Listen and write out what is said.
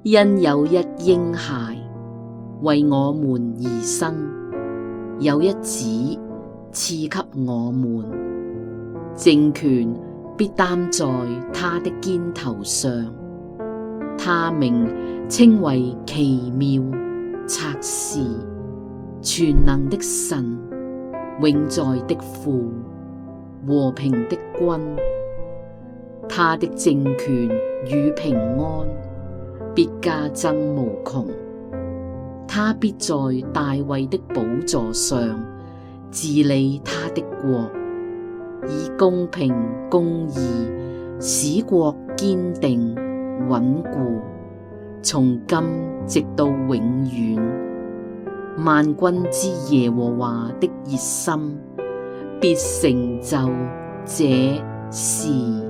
因有一嬰孩為我們而生，有一子賜給我們，政權必擔在他的肩頭上，他名稱為奇妙、策士、全能的神、永在的父、和平的君。他的政權與平安必加增無窮，他必在大衛的寶座上治理他的國，以公平公義使國堅定穩固，從今直到永遠。萬軍之耶和華的熱心必成就這事。